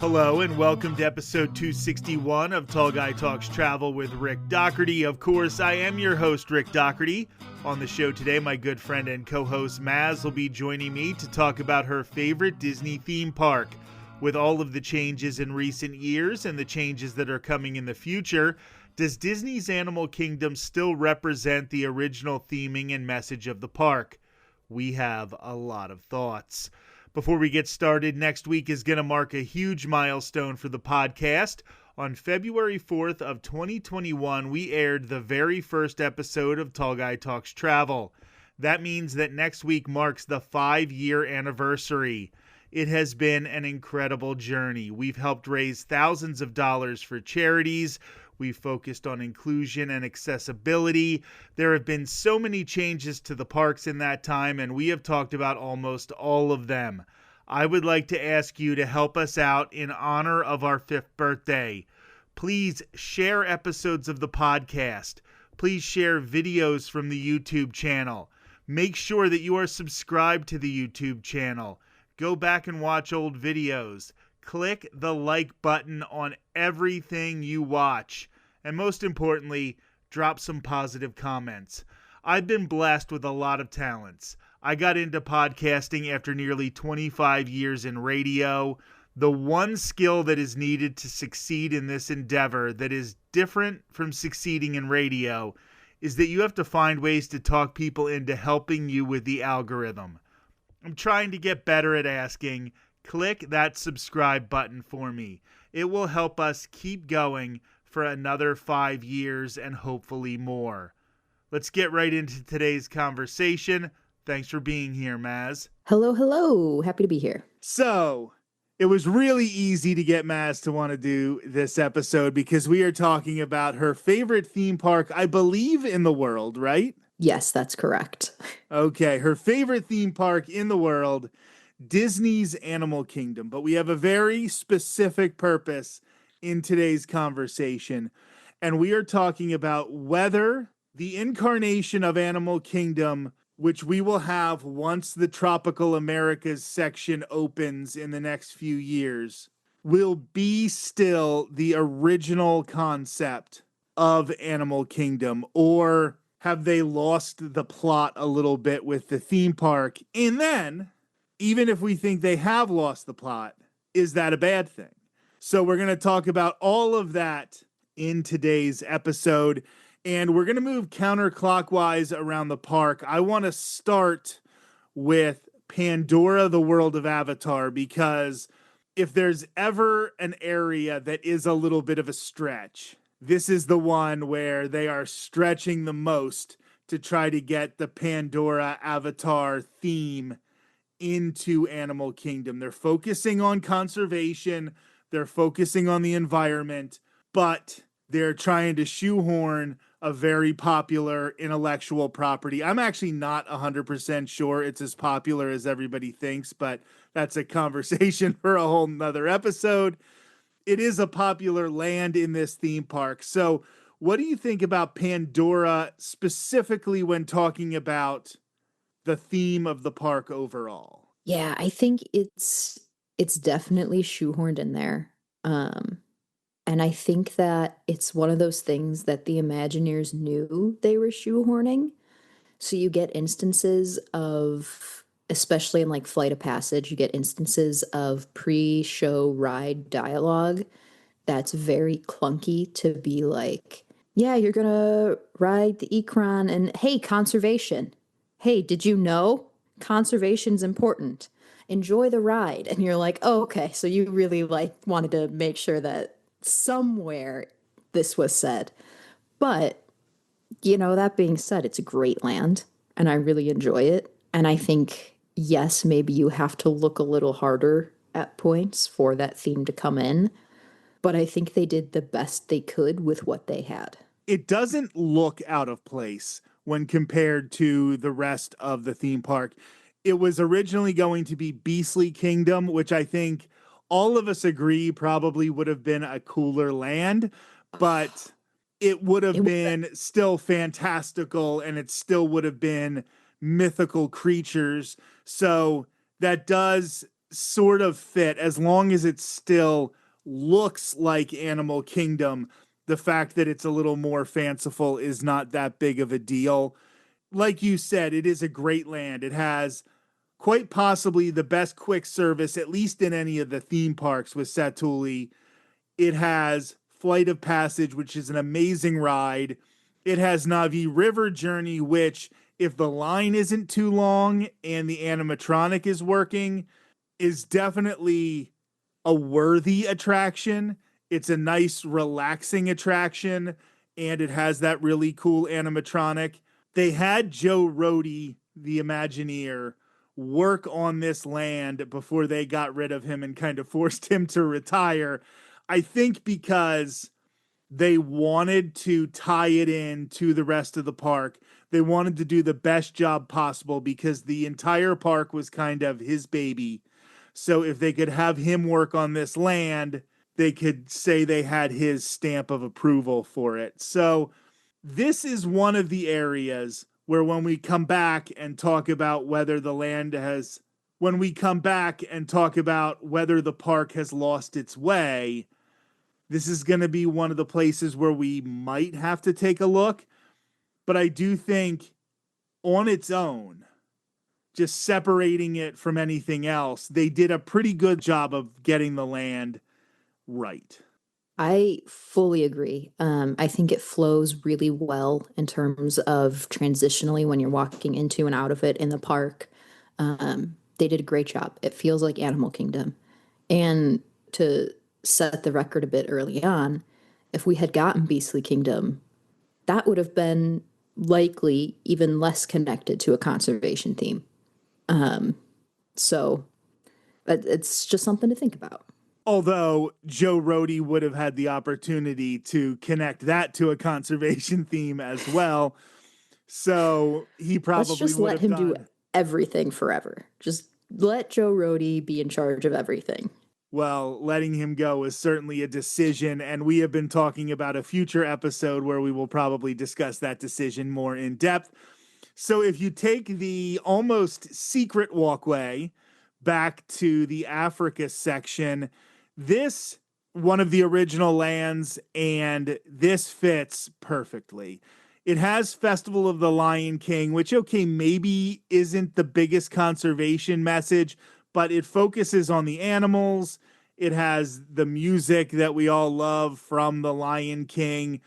Hello and welcome to episode 261 of Tall Guy Talks Travel with Rick Doherty. Of course, I am your host, Rick Doherty. On the show today, my good friend and co-host Maz will be joining me to talk about her favorite Disney theme park. With all of the changes in recent years and the changes that are coming in the future, does Disney's Animal Kingdom still represent the original theming and message of the park? We have a lot of thoughts. Before we get started, next week is going to mark a huge milestone for the podcast. On February 4th of 2021, we aired the very first episode of Tall Guy Talks Travel. That means that next week marks the 5-year anniversary. It has been an incredible journey. We've helped raise thousands of dollars for charities. We've focused on inclusion and accessibility. There have been so many changes to the parks in that time, and we have talked about almost all of them. I would like to ask you to help us out in honor of our 5th birthday. Please share episodes of the podcast. Please share videos from the YouTube channel. Make sure that you are subscribed to the YouTube channel. Go back and watch old videos. Click the like button on everything you watch. And most importantly, drop some positive comments. I've been blessed with a lot of talents. I got into podcasting after nearly 25 years in radio. The one skill that is needed to succeed in this endeavor that is different from succeeding in radio is that you have to find ways to talk people into helping you with the algorithm. I'm trying to get better at asking, click that subscribe button for me. It will help us keep going for another 5 years and hopefully more. Let's get right into today's conversation. Thanks for being here, Maz. Hello. Happy to be here. So, it was really easy to get Maz to want to do this episode because we are talking about her favorite theme park, I believe, in the world, right? Yes, that's correct. Okay, her favorite theme park in the world, Disney's Animal Kingdom. But we have a very specific purpose in today's conversation, and we are talking about whether the incarnation of Animal Kingdom, which we will have once the Tropical Americas section opens in the next few years, will be still the original concept of Animal Kingdom, or have they lost the plot a little bit with the theme park? And then, even if we think they have lost the plot, is that a bad thing? So we're going to talk about all of that in today's episode, and we're going to move counterclockwise around the park. I want to start with Pandora, the world of Avatar, because if there's ever an area that is a little bit of a stretch, this is the one where they are stretching the most to try to get the Pandora Avatar theme into Animal Kingdom. They're focusing on conservation, they're focusing on the environment, but they're trying to shoehorn a very popular intellectual property. I'm actually not 100% sure it's as popular as everybody thinks, but that's a conversation for a whole nother episode. It is a popular land in this theme park. So what do you think about Pandora specifically when talking about the theme of the park overall? Yeah, I think it's definitely shoehorned in there. And I think that it's one of those things that the Imagineers knew they were shoehorning. So you get instances of, especially in like Flight of Passage, you get instances of pre-show ride dialogue that's very clunky to be like, yeah, you're gonna ride the Ikran and hey, conservation. Hey, did you know conservation's important? Enjoy the ride. And you're like, oh, okay. So you really like wanted to make sure that somewhere this was said. But, you know, that being said, it's a great land and I really enjoy it. And I think, yes, maybe you have to look a little harder at points for that theme to come in. But I think they did the best they could with what they had. It doesn't look out of place when compared to the rest of the theme park. It was originally going to be Beastly Kingdom, which I think all of us agree probably would have been a cooler land, but it would have been still fantastical and it still would have been mythical creatures. So that does sort of fit as long as it still looks like Animal Kingdom. The fact that it's a little more fanciful is not that big of a deal. Like you said, it is a great land. It has quite possibly the best quick service, at least in any of the theme parks with Satuli. It has Flight of Passage, which is an amazing ride. It has Navi River Journey, which, if the line isn't too long and the animatronic is working, is definitely a worthy attraction. It's a nice, relaxing attraction, and it has that really cool animatronic. They had Joe Rohde, the Imagineer, work on this land before they got rid of him and kind of forced him to retire. I think because they wanted to tie it in to the rest of the park. They wanted to do the best job possible because the entire park was kind of his baby. So if they could have him work on this land, they could say they had his stamp of approval for it. So this is one of the areas where when we come back and talk about whether the land has, when we come back and talk about whether the park has lost its way, this is going to be one of the places where we might have to take a look. But I do think on its own, just separating it from anything else, they did a pretty good job of getting the land right. I fully agree. I think it flows really well in terms of transitionally when you're walking into and out of it in the park. They did a great job. It feels like Animal Kingdom. And to set the record a bit early on, if we had gotten Beastly Kingdom, that would have been likely even less connected to a conservation theme. So it's just something to think about. Although Joe Rohde would have had the opportunity to connect that to a conservation theme as well. So he Let's probably just would let have him do done. everything forever. Just let Joe Rohde be in charge of everything. Well, letting him go is certainly a decision, and we have been talking about a future episode where we will probably discuss that decision more in depth. So if you take the almost secret walkway back to the Africa section, this one of the original lands, and this fits perfectly. It has Festival of the Lion King, which, okay, maybe isn't the biggest conservation message, but it focuses on the animals. It has the music that we all love from the Lion King.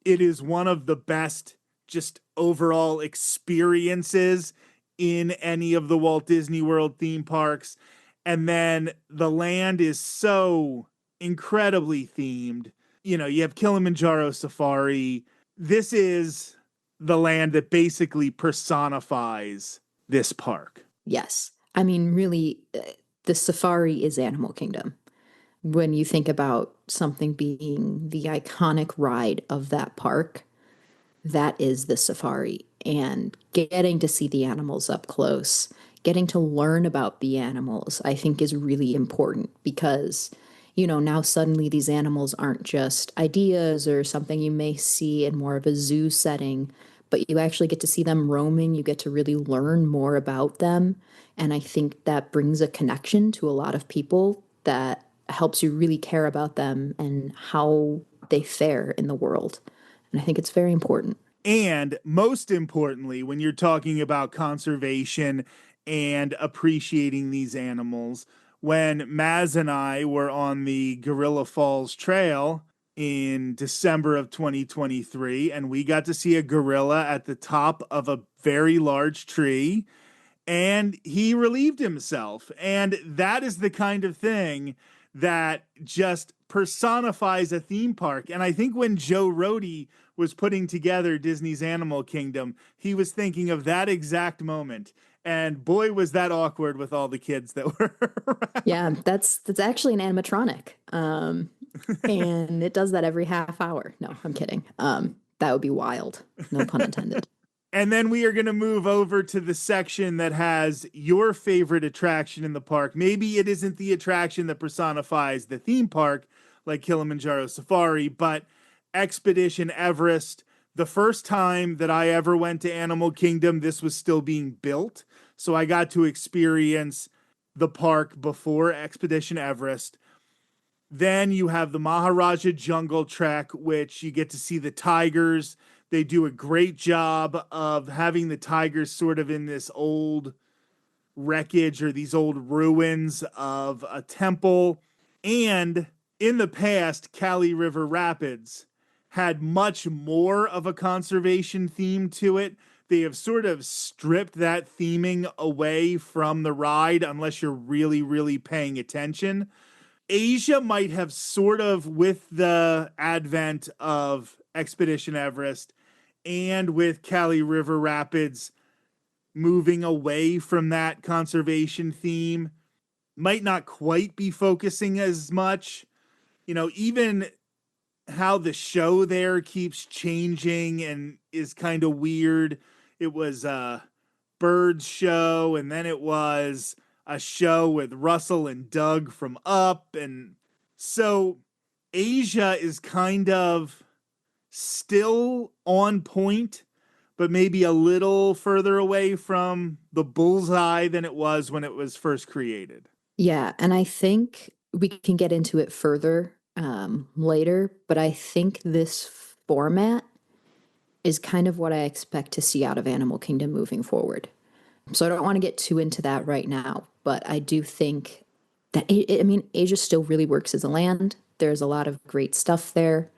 It is one of the best just overall experiences in any of the Walt Disney World theme parks. And then the land is so incredibly themed. You know, you have Kilimanjaro Safari. This is the land that basically personifies this park. Yes. I mean, really, the safari is Animal Kingdom. When you think about something being the iconic ride of that park, that is the safari. And getting to see the animals up close, getting to learn about the animals, I think is really important because, now suddenly these animals aren't just ideas or something you may see in more of a zoo setting, but you actually get to see them roaming. You get to really learn more about them. And I think that brings a connection to a lot of people that helps you really care about them and how they fare in the world. And I think it's very important. And most importantly, when you're talking about conservation and appreciating these animals, when Maz and I were on the Gorilla Falls Trail in December of 2023, and we got to see a gorilla at the top of a very large tree, and he relieved himself. And that is the kind of thing that just personifies a theme park. And I think when Joe Rohde was putting together Disney's Animal Kingdom, he was thinking of that exact moment. And boy, was that awkward with all the kids that were around. Yeah, that's actually an animatronic. And it does that every half hour. No, I'm kidding. That would be wild. No pun intended. And then we are going to move over to the section that has your favorite attraction in the park. Maybe it isn't the attraction that personifies the theme park, like Kilimanjaro Safari, but Expedition Everest. The first time that I ever went to Animal Kingdom, this was still being built. So I got to experience the park before Expedition Everest. Then you have the Maharaja Jungle Trek, which you get to see the tigers. They do a great job of having the tigers sort of in this old wreckage or these old ruins of a temple. And in the past, Kali River Rapids had much more of a conservation theme to it. They have sort of stripped that theming away from the ride unless you're really, really paying attention. Asia might have sort of, with the advent of Expedition Everest and with Kali River Rapids moving away from that conservation theme, might not quite be focusing as much. Even how the show there keeps changing and is kind of weird. It was a bird show, and then it was a show with Russell and Doug from Up. And so Asia is kind of still on point, but maybe a little further away from the bullseye than it was when it was first created. Yeah, and I think we can get into it further later, but I think this format is kind of what I expect to see out of Animal Kingdom moving forward. So I don't want to get too into that right now, but I do think that I mean, Asia still really works as a land. There's a lot of great stuff there.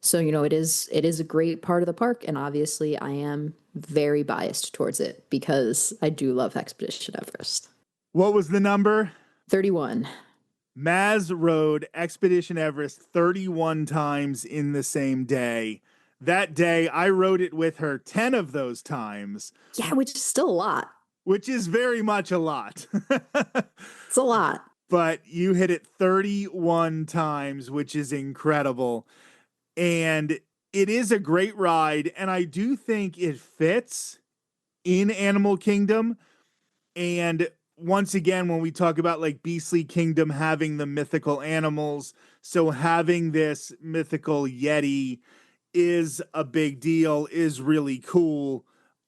So, it is a great part of the park, and obviously I am very biased towards it because I do love Expedition Everest. What was the number? 31. Maz rode Expedition Everest 31 times in the same day. That day, I rode it with her 10 of those times. Yeah, which is still a lot. Which is very much a lot. It's a lot. But you hit it 31 times, which is incredible. And it is a great ride. And I do think it fits in Animal Kingdom. And once again, when we talk about like Beastly Kingdom having the mythical animals, so having this mythical Yeti is a big deal, is really cool.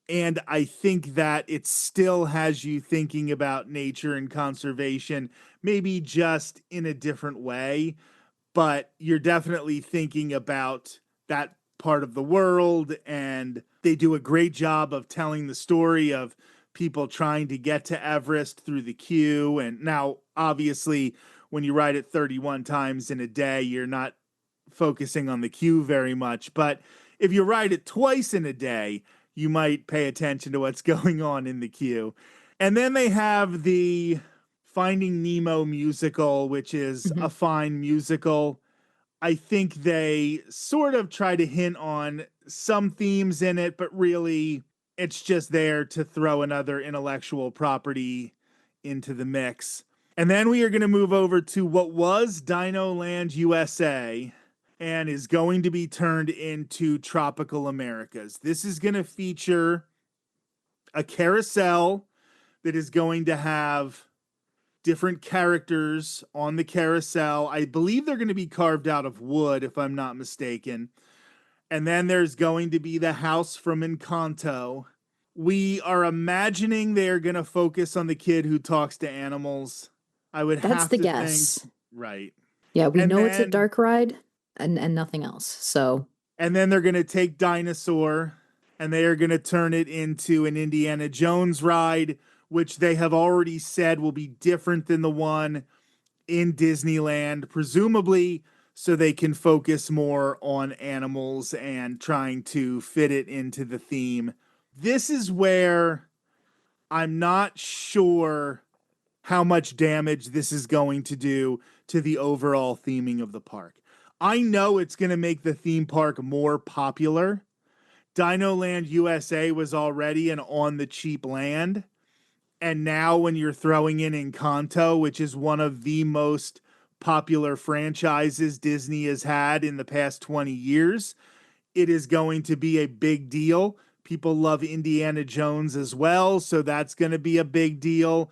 And I think that it still has you thinking about nature and conservation, maybe just in a different way, but you're definitely thinking about that part of the world. And they do a great job of telling the story of people trying to get to Everest through the queue. And now, obviously, when you ride it 31 times in a day, you're not focusing on the queue very much. But if you ride it twice in a day, you might pay attention to what's going on in the queue. And then they have the Finding Nemo musical, which is a fine musical. I think they sort of try to hint on some themes in it, but really it's just there to throw another intellectual property into the mix. And then we are going to move over to what was Dino Land USA and is going to be turned into Tropical Americas. This is going to feature a carousel that is going to have different characters on the carousel. I believe they're going to be carved out of wood, if I'm not mistaken. And then there's going to be the house from Encanto. We are imagining they're going to focus on the kid who talks to animals. I would That's have the to guess. think, right. Yeah, we And know it's a then- dark ride and nothing else. So And then they're going to take Dinosaur and they are going to turn it into an Indiana Jones ride, which they have already said will be different than the one in Disneyland, presumably so they can focus more on animals and trying to fit it into the theme. This is where I'm not sure how much damage this is going to do to the overall theming of the park. I know it's going to make the theme park more popular. Dino Land USA was already an on the cheap land. And now when you're throwing in Encanto, which is one of the most popular franchises Disney has had in the past 20 years, it is going to be a big deal. People love Indiana Jones as well, so that's going to be a big deal.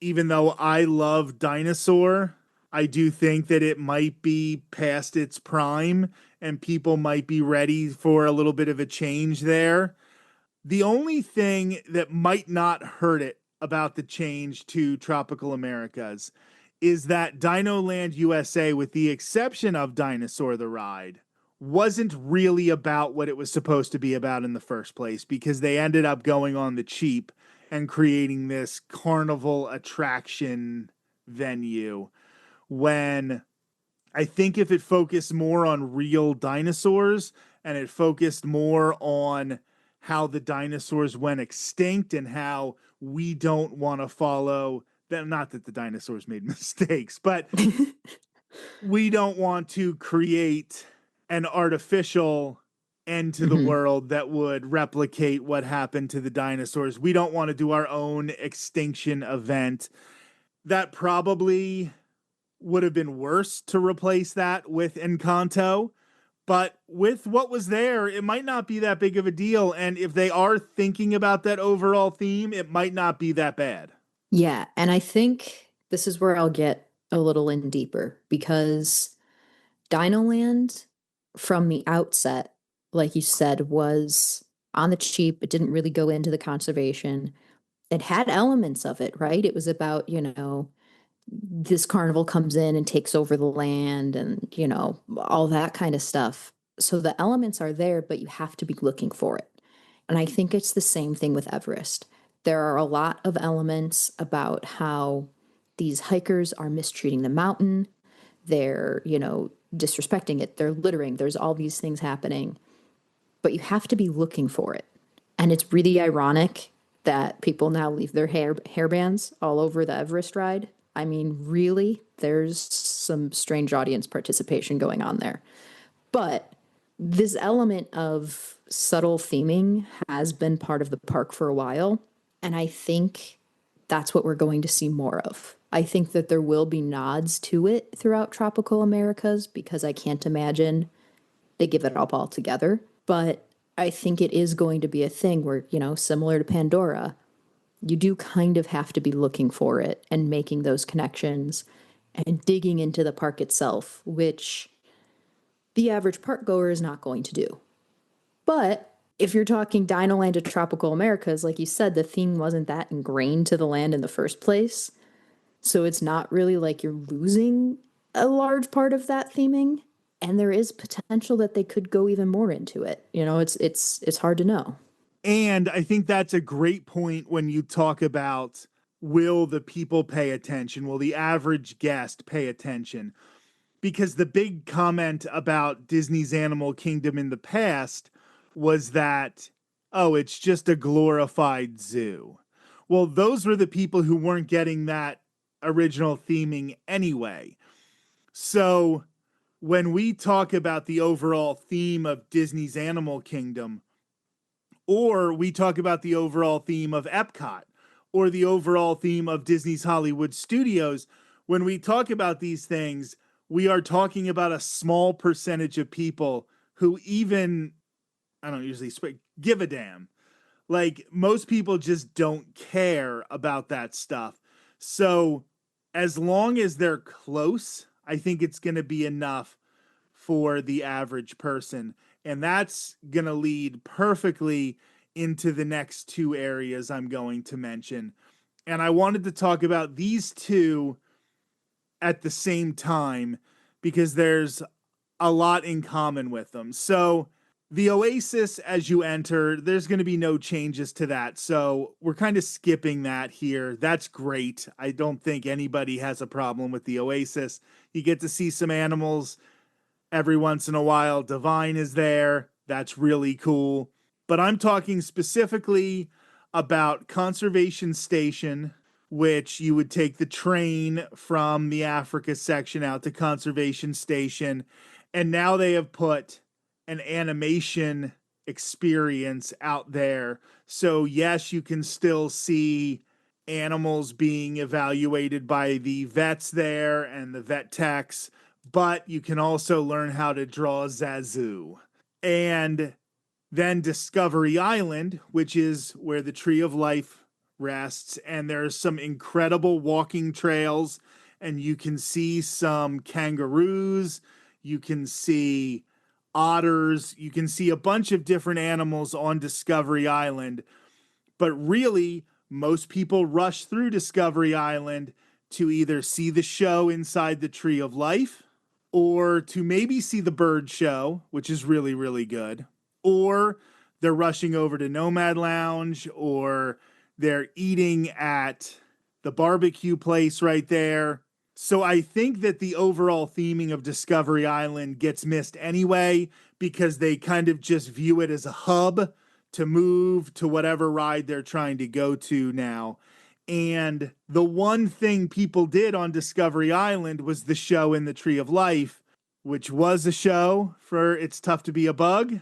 Even though I love Dinosaur, I do think that it might be past its prime and people might be ready for a little bit of a change there. The only thing that might not hurt it about the change to tropical Americas is that Dino Land USA, with the exception of Dinosaur the Ride, wasn't really about what it was supposed to be about in the first place, because they ended up going on the cheap and creating this carnival attraction venue, when I think if it focused more on real dinosaurs and it focused more on how the dinosaurs went extinct and how we don't want to follow them, not that the dinosaurs made mistakes, but we don't want to create an artificial end to the Mhm. world that would replicate what happened to the dinosaurs. We don't want to do our own extinction event. That probably would have been worse to replace that with Encanto. But with what was there, it might not be that big of a deal. And if they are thinking about that overall theme, it might not be that bad. Yeah, and I think this is where I'll get a little in deeper because Dinoland from the outset, like you said, was on the cheap. It didn't really go into the conservation. It had elements of it, right? It was about, this carnival comes in and takes over the land and, all that kind of stuff. So the elements are there, but you have to be looking for it. And I think it's the same thing with Everest. There are a lot of elements about how these hikers are mistreating the mountain. They're, disrespecting it. They're littering. There's all these things happening, but you have to be looking for it. And it's really ironic that people now leave their hairbands all over the Everest ride. I mean, really, there's some strange audience participation going on there. But this element of subtle theming has been part of the park for a while. And I think that's what we're going to see more of. I think that there will be nods to it throughout Tropical Americas because I can't imagine they give it up altogether. But I think it is going to be a thing where, similar to Pandora, you do kind of have to be looking for it and making those connections and digging into the park itself, which the average park goer is not going to do. But if you're talking Dino Land to Tropical Americas, like you said, the theme wasn't that ingrained to the land in the first place. So it's not really like you're losing a large part of that theming. And there is potential that they could go even more into it. It's hard to know. And I think that's a great point when you talk about, will the people pay attention? Will the average guest pay attention? Because the big comment about Disney's Animal Kingdom in the past was that, oh, it's just a glorified zoo. Well, those were the people who weren't getting that original theming anyway. So when we talk about the overall theme of Disney's Animal Kingdom, or we talk about the overall theme of Epcot, or the overall theme of Disney's Hollywood Studios, when we talk about these things, we are talking about a small percentage of people who even, I don't usually give a damn. Like, most people just don't care about that stuff. So as long as they're close, I think it's going to be enough for the average person. And that's going to lead perfectly into the next two areas I'm going to mention. And I wanted to talk about these two at the same time because there's a lot in common with them. So, the Oasis, as you enter, there's going to be no changes to that. So, we're kind of skipping that here. That's great. I don't think anybody has a problem with the Oasis. You get to see some animals every once in a while. Divine is there. That's really cool. But I'm talking specifically about Conservation Station, which you would take the train from the Africa section out to Conservation Station. And now they have put an animation experience out there. So, yes, you can still see animals being evaluated by the vets there and the vet techs, but you can also learn how to draw Zazu. And then Discovery Island, which is where the Tree of Life rests, and there's some incredible walking trails, and you can see some kangaroos, you can see otters, you can see a bunch of different animals on Discovery Island. But really, most people rush through Discovery Island to either see the show inside the Tree of Life or to maybe see the bird show, which is really, really good, or they're rushing over to Nomad Lounge, or they're eating at the barbecue place right there. So I think that the overall theming of Discovery Island gets missed anyway because they kind of just view it as a hub to move to whatever ride they're trying to go to now. And the one thing people did on Discovery Island was the show in the Tree of Life, which was a show for It's Tough to Be a Bug.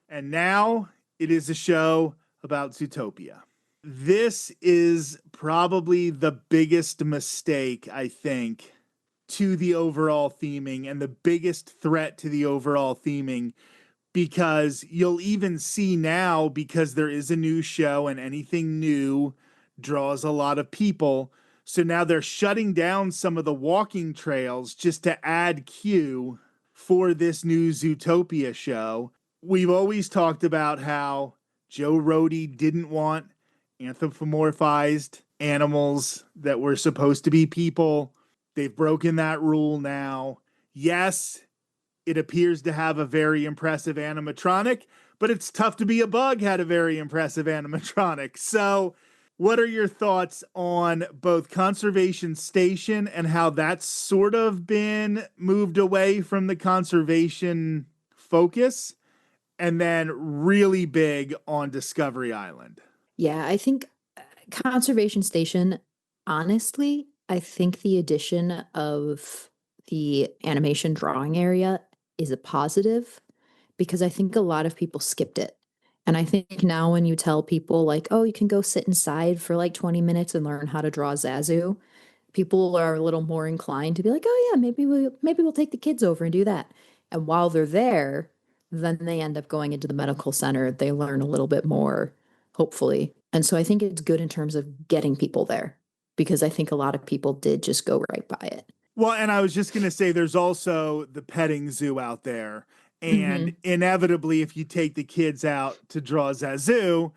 And now it is a show about Zootopia. This is probably the biggest mistake, I think, to the overall theming and the biggest threat to the overall theming, because you'll even see now, because there is a new show and anything new draws a lot of people. So now they're shutting down some of the walking trails just to add queue for this new Zootopia show. We've always talked about how Joe Rohde didn't want anthropomorphized animals that were supposed to be people. They've broken that rule now. Yes, it appears to have a very impressive animatronic, but It's Tough to Be a Bug had a very impressive animatronic. So what are your thoughts on both Conservation Station and how that's sort of been moved away from the conservation focus, and then really big on Discovery Island? Yeah, I think Conservation Station, honestly, I think the addition of the animation drawing area is a positive because I think a lot of people skipped it. And I think now when you tell people like, oh, you can go sit inside for like 20 minutes and learn how to draw Zazu, people are a little more inclined to be like, oh yeah, maybe we'll take the kids over and do that. And while they're there, then they end up going into the medical center. They learn a little bit more, hopefully. And so I think it's good in terms of getting people there because I think a lot of people did just go right by it. Well, and I was just going to say there's also the petting zoo out there. And inevitably, if you take the kids out to draw Zazu,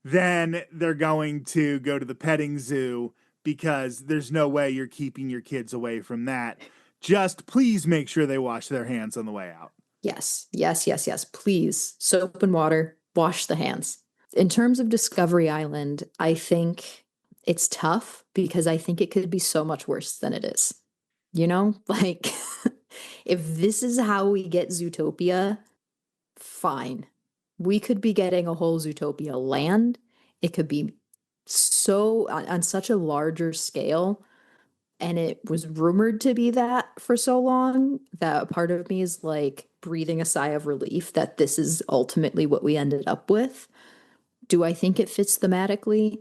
then they're going to go to the petting zoo because there's no way you're keeping your kids away from that. Just please make sure they wash their hands on the way out. Yes, yes, yes, yes. Please, soap and water, wash the hands. In terms of Discovery Island, I think it's tough because I think it could be so much worse than it is. You know, like if this is how we get Zootopia, fine. We could be getting a whole Zootopia land. It could be so on such a larger scale. And it was rumored to be that for so long that part of me is like breathing a sigh of relief that this is ultimately what we ended up with. Do I think it fits thematically?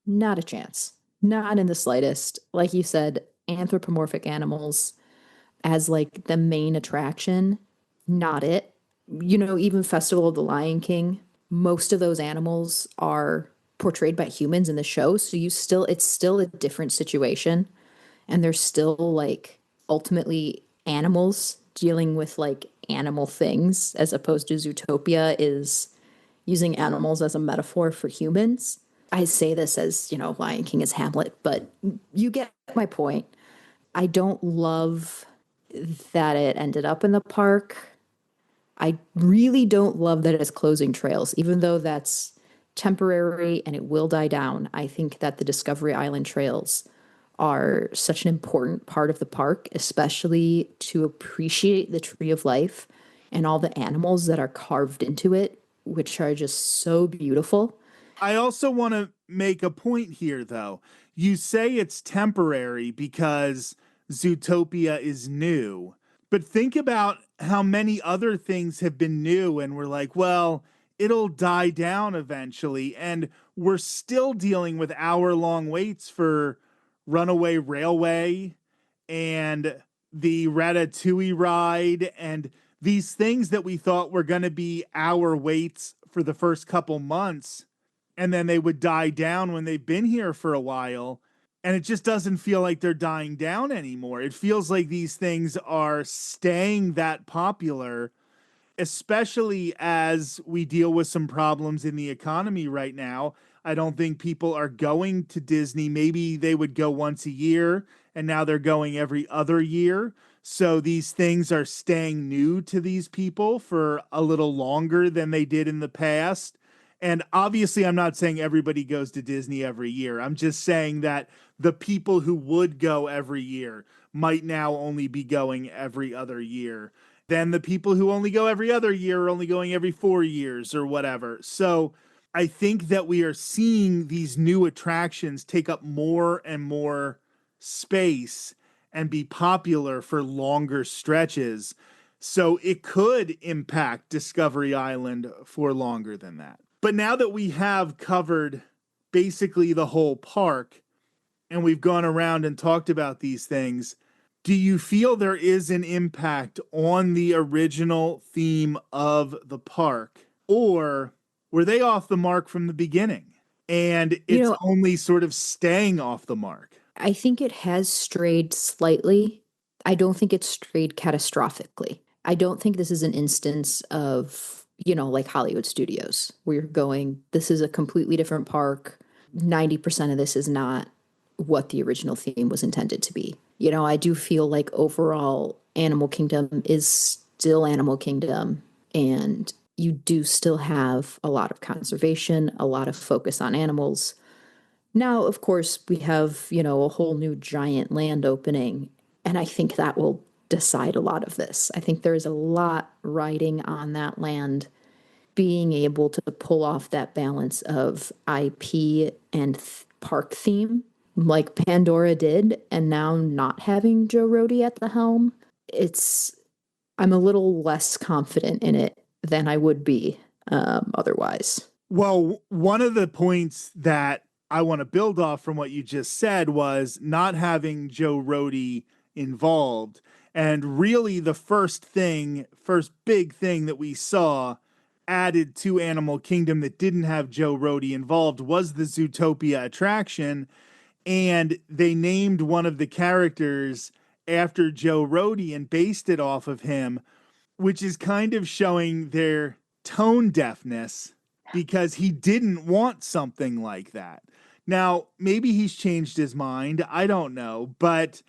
Not a chance. Not in the slightest. Like you said, anthropomorphic animals as like the main attraction, not it. You know, even Festival of the Lion King, most of those animals are portrayed by humans in the show, so it's still a different situation and they're still like ultimately animals dealing with like animal things as opposed to Zootopia is using animals as a metaphor for humans. I say this as, you know, Lion King is Hamlet, but you get my point. I don't love that it ended up in the park. I really don't love that it's closing trails, even though that's temporary and it will die down. I think that the Discovery Island trails are such an important part of the park, especially to appreciate the Tree of Life and all the animals that are carved into it, which are just so beautiful. I also want to make a point here, though. You say it's temporary because Zootopia is new, but think about how many other things have been new, and we're like, well, it'll die down eventually. And we're still dealing with hour-long waits for Runaway Railway and the Ratatouille ride and these things that we thought were going to be hour waits for the first couple months, and then they would die down when they've been here for a while. And it just doesn't feel like they're dying down anymore. It feels like these things are staying that popular, especially as we deal with some problems in the economy right now. I don't think people are going to Disney. Maybe they would go once a year, and now they're going every other year. So these things are staying new to these people for a little longer than they did in the past. And obviously, I'm not saying everybody goes to Disney every year. I'm just saying that the people who would go every year might now only be going every other year. Then the people who only go every other year are only going every 4 years or whatever. So I think that we are seeing these new attractions take up more and more space and be popular for longer stretches. So it could impact Discovery Island for longer than that. But now that we have covered basically the whole park and we've gone around and talked about these things, do you feel there is an impact on the original theme of the park? Or were they off the mark from the beginning and You it's know, only sort of staying off the mark? I think it has strayed slightly. I don't think it's strayed catastrophically. I don't think this is an instance of, like Hollywood studios, where you're going, this is a completely different park. 90% of this is not what the original theme was intended to be. I do feel like overall Animal Kingdom is still Animal Kingdom, and you do still have a lot of conservation, a lot of focus on animals. Now, of course, we have, a whole new giant land opening, and I think that will decide a lot of this. I think there's a lot riding on that land being able to pull off that balance of IP and park theme like Pandora did, and now not having Joe Rohde at the helm. It's I'm a little less confident in it than I would be otherwise. Well, one of the points that I want to build off from what you just said was not having Joe Rohde involved. And really, the first big thing that we saw added to Animal Kingdom that didn't have Joe Rohde involved was the Zootopia attraction. And they named one of the characters after Joe Rohde and based it off of him, which is kind of showing their tone deafness because he didn't want something like that. Now, maybe he's changed his mind. I don't know. But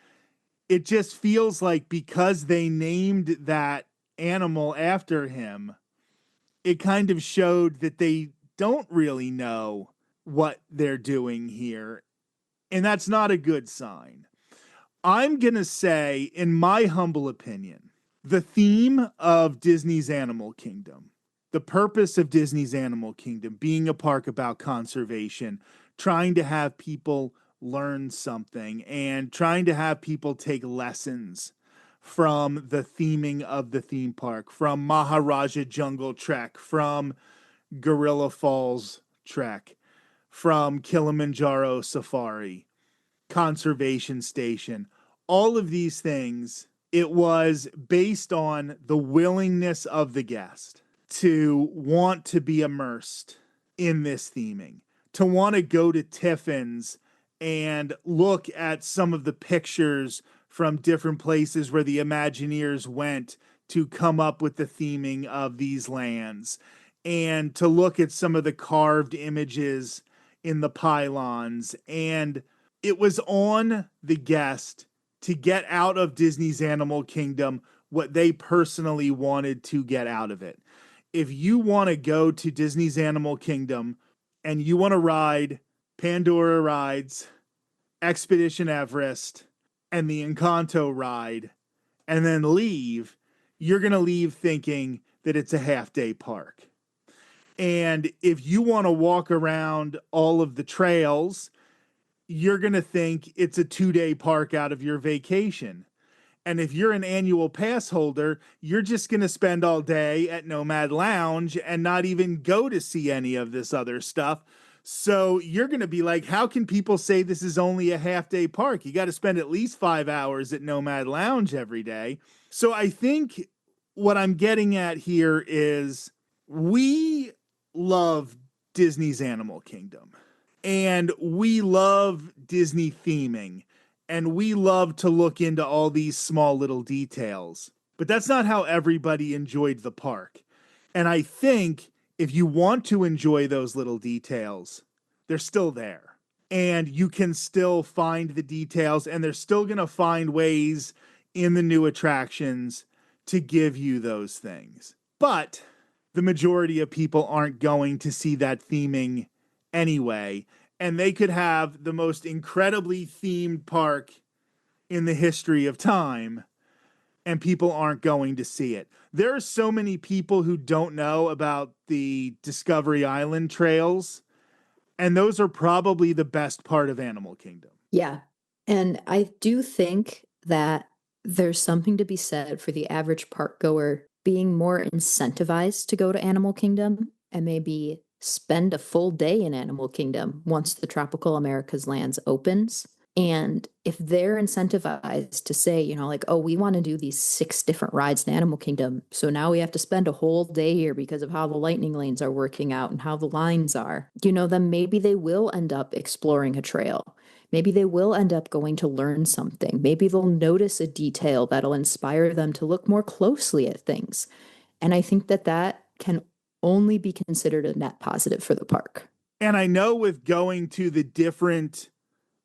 it just feels like because they named that animal after him, it kind of showed that they don't really know what they're doing here. And that's not a good sign. I'm going to say, in my humble opinion, the theme of Disney's Animal Kingdom, the purpose of Disney's Animal Kingdom being a park about conservation, trying to have people learn something and trying to have people take lessons from the theming of the theme park, from Maharaja Jungle Trek, from Gorilla Falls Trek, from Kilimanjaro Safari, Conservation Station, all of these things, it was based on the willingness of the guest to want to be immersed in this theming, to want to go to Tiffin's and look at some of the pictures from different places where the Imagineers went to come up with the theming of these lands, and to look at some of the carved images in the pylons. And it was on the guest to get out of Disney's Animal Kingdom what they personally wanted to get out of it. If you want to go to Disney's Animal Kingdom and you want to ride Pandora rides, Expedition Everest, and the Encanto ride, and then leave, you're going to leave thinking that it's a half-day park. And if you want to walk around all of the trails, you're going to think it's a 2-day park out of your vacation. And if you're an annual pass holder, you're just going to spend all day at Nomad Lounge and not even go to see any of this other stuff. So you're going to be like, how can people say this is only a half-day park? You got to spend at least 5 hours at Nomad Lounge every day. So I think what I'm getting at here is we love Disney's Animal Kingdom, and we love Disney theming, and we love to look into all these small little details. But that's not how everybody enjoyed the park. And I think if you want to enjoy those little details, they're still there. And you can still find the details, and they're still going to find ways in the new attractions to give you those things. But the majority of people aren't going to see that theming anyway. And they could have the most incredibly themed park in the history of time, and people aren't going to see it. There are so many people who don't know about the Discovery Island trails, and those are probably the best part of Animal Kingdom. Yeah. And I do think that there's something to be said for the average park goer being more incentivized to go to Animal Kingdom and maybe spend a full day in Animal Kingdom once the Tropical America's Lands opens. And if they're incentivized to say, you know, like, oh, we want to do these 6 different rides in Animal Kingdom, so now we have to spend a whole day here because of how the lightning lanes are working out and how the lines are, you know, then maybe they will end up exploring a trail. Maybe they will end up going to learn something. Maybe they'll notice a detail that'll inspire them to look more closely at things. And I think that that can only be considered a net positive for the park. And I know with going to the different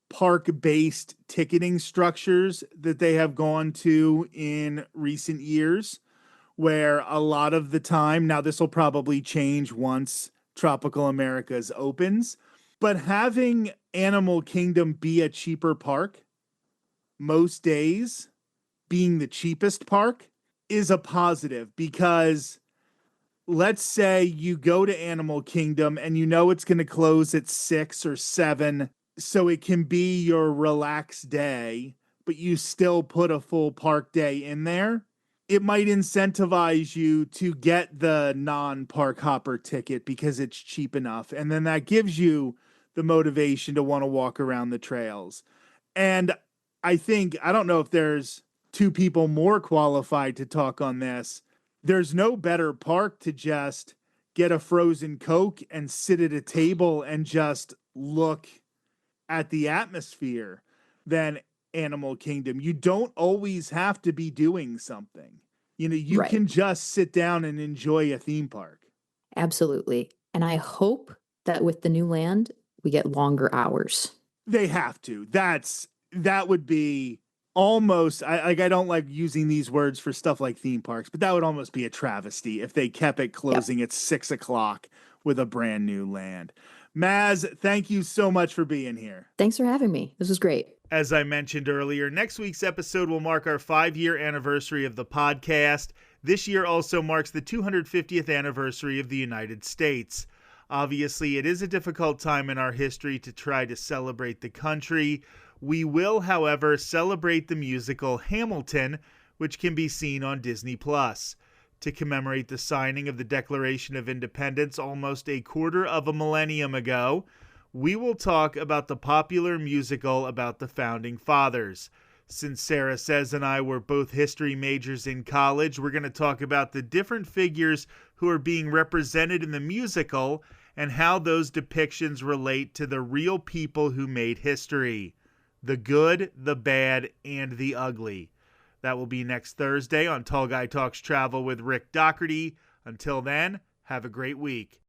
park-based ticketing structures that they have gone to in recent years, where a lot of the time, now this will probably change once Tropical Americas opens, but having Animal Kingdom be a cheaper park, most days being the cheapest park, is a positive, because let's say you go to Animal Kingdom and you know it's going to close at 6 or 7, so it can be your relaxed day, but you still put a full park day in there. It might incentivize you to get the non-park hopper ticket because it's cheap enough. And then that gives you the motivation to want to walk around the trails. And I think, I don't know if there's 2 people more qualified to talk on this. There's no better park to just get a frozen Coke and sit at a table and just look at the atmosphere than Animal Kingdom. You don't always have to be doing something. You know, you can just sit down and enjoy a theme park. Absolutely. And I hope that with the new land, we get longer hours. They have to. That would be almost, I don't like using these words for stuff like theme parks, but that would almost be a travesty if they kept it closing at 6 o'clock with a brand new land. Maz, thank you so much for being here. Thanks for having me. This was great. As I mentioned earlier, next week's episode will mark our 5-year anniversary of the podcast. This year also marks the 250th anniversary of the United States. Obviously, it is a difficult time in our history to try to celebrate the country. We will, however, celebrate the musical Hamilton, which can be seen on Disney+. To commemorate the signing of the Declaration of Independence almost a quarter of a millennium ago, we will talk about the popular musical about the Founding Fathers. Since Sarah Says and I were both history majors in college, we're going to talk about the different figures who are being represented in the musical and how those depictions relate to the real people who made history. The good, the bad, and the ugly. That will be next Thursday on Tall Guy Talks Travel with Rick Doherty. Until then, have a great week.